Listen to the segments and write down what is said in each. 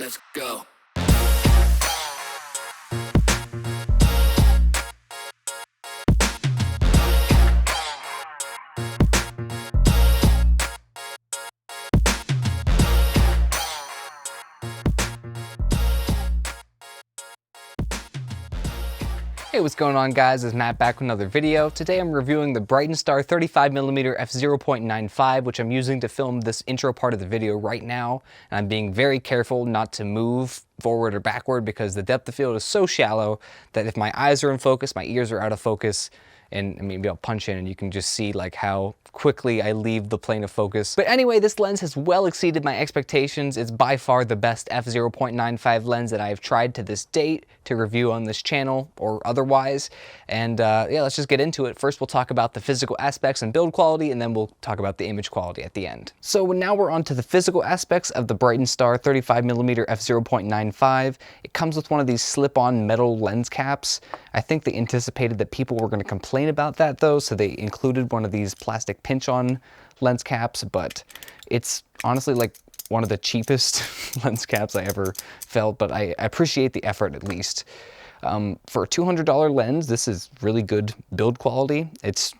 Let's go. Hey, what's going on guys? It's Matt back with another video. Today I'm reviewing the Brightin 35mm f/0.95, which I'm using to film this intro part of the video right now. And I'm being very careful not to move forward or backward because the depth of field is so shallow that if my eyes are in focus, my ears are out of focus, and maybe I'll punch in and you can just see like how quickly I leave the plane of focus. But anyway, this lens has well exceeded my expectations. It's by far the best f/0.95 lens that I have tried to this date to review on this channel or otherwise. And yeah, let's just get into it. First, we'll talk about the physical aspects and build quality, and then we'll talk about the image quality at the end. So now we're on to the physical aspects of the Brightin 35mm f/0.95. It comes with one of these slip-on metal lens caps. I think they anticipated that people were going to complain about that though, so they included one of these plastic pinch-on lens caps, but it's honestly like one of the cheapest lens caps I ever felt, but I appreciate the effort at least. For a $200 lens, this is really good build quality. It's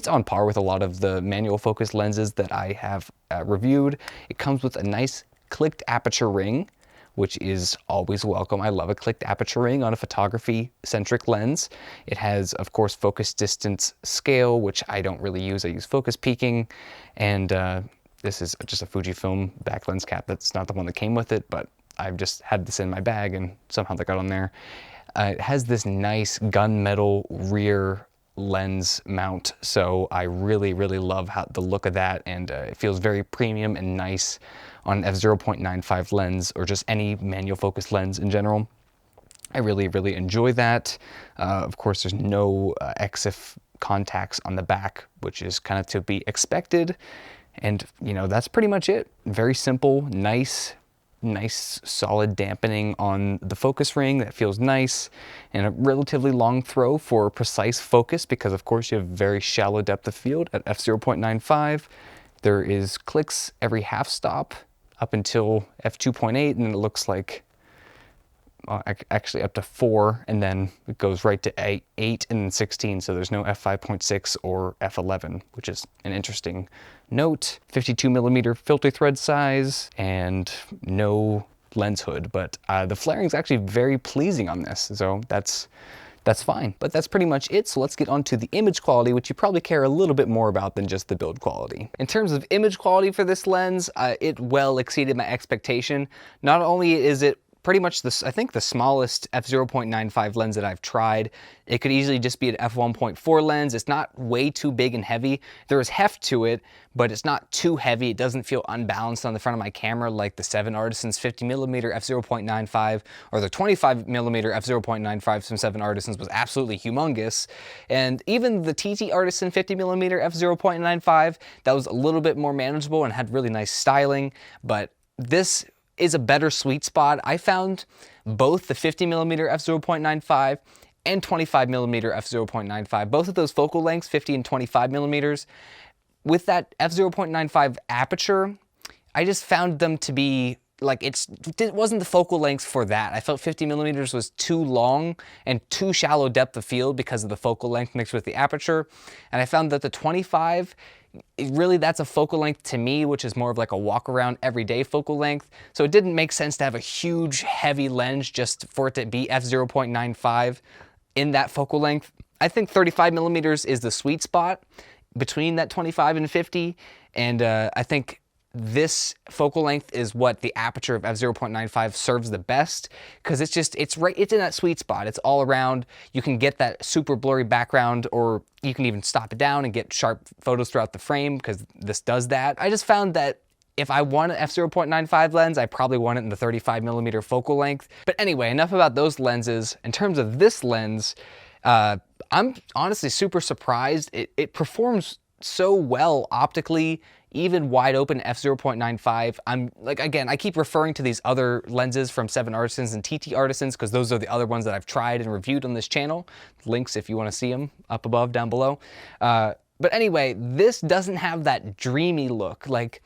on par with a lot of the manual focus lenses that I have reviewed. It comes with a nice clicked aperture ring, which is always welcome. I love a clicked aperture ring on a photography-centric lens. It has, of course, focus distance scale, which I don't really use. I use focus peaking, and this is just a Fujifilm back lens cap. That's not the one that came with it, but I've just had this in my bag, and somehow that got on there. It has this nice gunmetal rear lens mount, so I really love the look of that, and it feels very premium and nice on an f/0.95 lens, or just any manual focus lens in general. I really enjoy that. Of course, there's no EXIF contacts on the back, which is kind of to be expected, and you know, that's pretty much it. Very simple, nice solid dampening on the focus ring that feels nice, and a relatively long throw for precise focus because of course you have very shallow depth of field at f/0.95. There is clicks every half stop up until f2.8, and it looks like actually up to 4, and then it goes right to 8 and then 16, so there's no f5.6 or f11, which is an interesting note. 52mm filter thread size and no lens hood, but the flaring is actually very pleasing on this, so that's fine. But that's pretty much it, so let's get on to the image quality, which you probably care a little bit more about than just the build quality. In terms of image quality for this lens, it well exceeded my expectation. Not only is it pretty much this, I think the smallest f/0.95 lens that I've tried. It could easily just be an f1.4 lens. It's not way too big and heavy. There is heft to it, but it's not too heavy. It doesn't feel unbalanced on the front of my camera like the 7 Artisans 50mm f/0.95 or the 25mm f/0.95 from 7 Artisans was absolutely humongous. And even the TT Artisan 50mm f/0.95, that was a little bit more manageable and had really nice styling, but this is a better sweet spot. I found both the 50mm f/0.95 and 25mm f/0.95, both of those focal lengths, 50 and 25mm. With that f/0.95 aperture, I just found them to be like, it wasn't the focal length for that. I felt 50mm was too long and too shallow depth of field because of the focal length mixed with the aperture. And I found that the 25, really that's a focal length to me, which is more of like a walk around everyday focal length. So it didn't make sense to have a huge heavy lens just for it to be f/0.95 in that focal length. I think 35mm is the sweet spot between that 25 and 50. And I think this focal length is what the aperture of f/0.95 serves the best, because it's in that sweet spot. It's all around. You can get that super blurry background, or you can even stop it down and get sharp photos throughout the frame, because this does that. I just found that if I want an f/0.95 lens, I probably want it in the 35mm focal length. But anyway, enough about those lenses. In terms of this lens, I'm honestly super surprised. It performs so well optically, even wide open f/0.95. I'm like, again, I keep referring to these other lenses from 7 Artisans and TT Artisans because those are the other ones that I've tried and reviewed on this channel. Links if you want to see them up above, down below. But anyway, this doesn't have that dreamy look. Like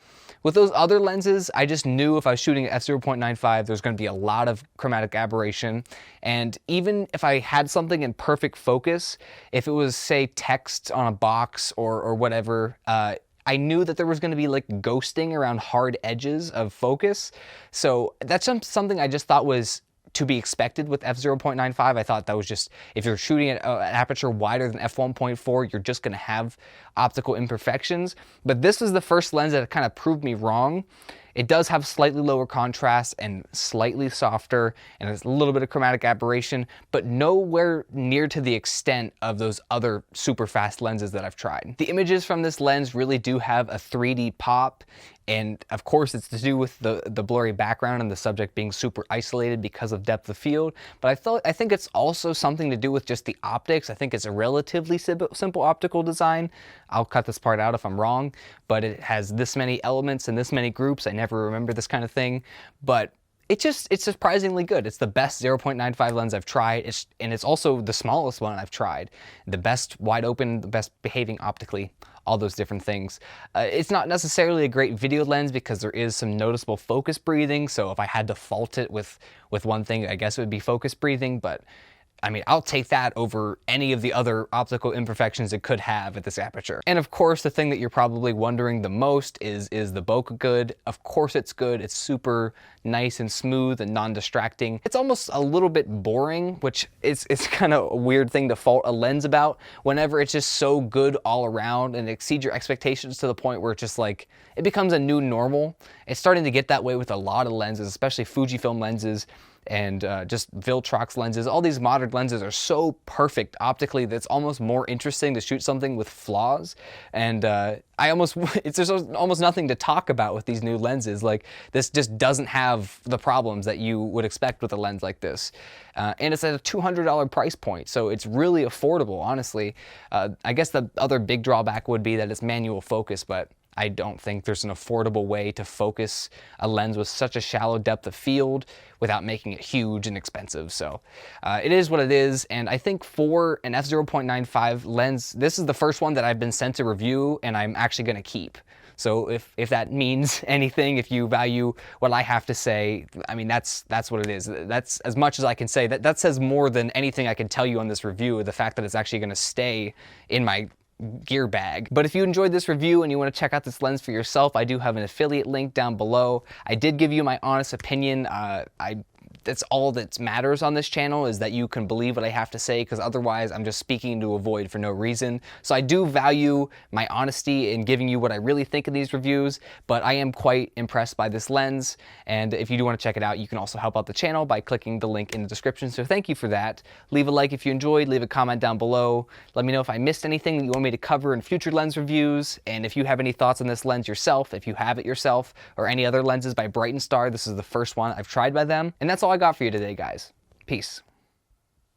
With those other lenses, I just knew if I was shooting at f/0.95, there's going to be a lot of chromatic aberration. And even if I had something in perfect focus, if it was, say, text on a box or whatever, I knew that there was going to be like ghosting around hard edges of focus. So that's something I just thought was to be expected with f/0.95. I thought that was just, if you're shooting at an aperture wider than f1.4, you're just going to have optical imperfections. But this is the first lens that kind of proved me wrong. It does have slightly lower contrast and slightly softer, and there's a little bit of chromatic aberration, but nowhere near to the extent of those other super fast lenses that I've tried. The images from this lens really do have a 3D pop, and of course it's to do with the blurry background and the subject being super isolated because of depth of field, but I think it's also something to do with just the optics. I think it's a relatively simple optical design. I'll cut this part out if I'm wrong, but it has this many elements and this many groups. I never remember this kind of thing, but it's surprisingly good. It's the best 0.95 lens I've tried, and it's also the smallest one I've tried. The best wide open, the best behaving optically, all those different things. It's not necessarily a great video lens because there is some noticeable focus breathing, so if I had to fault it with one thing, I guess it would be focus breathing, but I mean, I'll take that over any of the other optical imperfections it could have at this aperture. And of course, the thing that you're probably wondering the most is the bokeh good? Of course it's good. It's super nice and smooth and non-distracting. It's almost a little bit boring, which it's kind of a weird thing to fault a lens about whenever it's just so good all around and exceeds your expectations to the point where it's just like, it becomes a new normal. It's starting to get that way with a lot of lenses, especially Fujifilm lenses, and just Viltrox lenses. All these modern lenses are so perfect optically that it's almost more interesting to shoot something with flaws. And there's almost nothing to talk about with these new lenses. Like, this just doesn't have the problems that you would expect with a lens like this. And it's at a $200 price point, so it's really affordable, honestly. I guess the other big drawback would be that it's manual focus, but I don't think there's an affordable way to focus a lens with such a shallow depth of field without making it huge and expensive. So it is what it is. And I think for an f/0.95 lens, this is the first one that I've been sent to review and I'm actually going to keep. So if that means anything, if you value what I have to say, I mean, that's what it is. That's as much as I can say. That says more than anything I can tell you on this review, the fact that it's actually going to stay in my gear bag. But if you enjoyed this review and you want to check out this lens for yourself, I do have an affiliate link down below. I did give you my honest opinion. That's all that matters on this channel, is that you can believe what I have to say, because otherwise I'm just speaking into a void for no reason. So I do value my honesty in giving you what I really think of these reviews, but I am quite impressed by this lens. And if you do want to check it out, you can also help out the channel by clicking the link in the description. So thank you for that. Leave a like if you enjoyed, leave a comment down below. Let me know if I missed anything that you want me to cover in future lens reviews. And if you have any thoughts on this lens yourself, if you have it yourself, or any other lenses by Brightin, this is the first one I've tried by them. And that's all I got for you today, guys. Peace.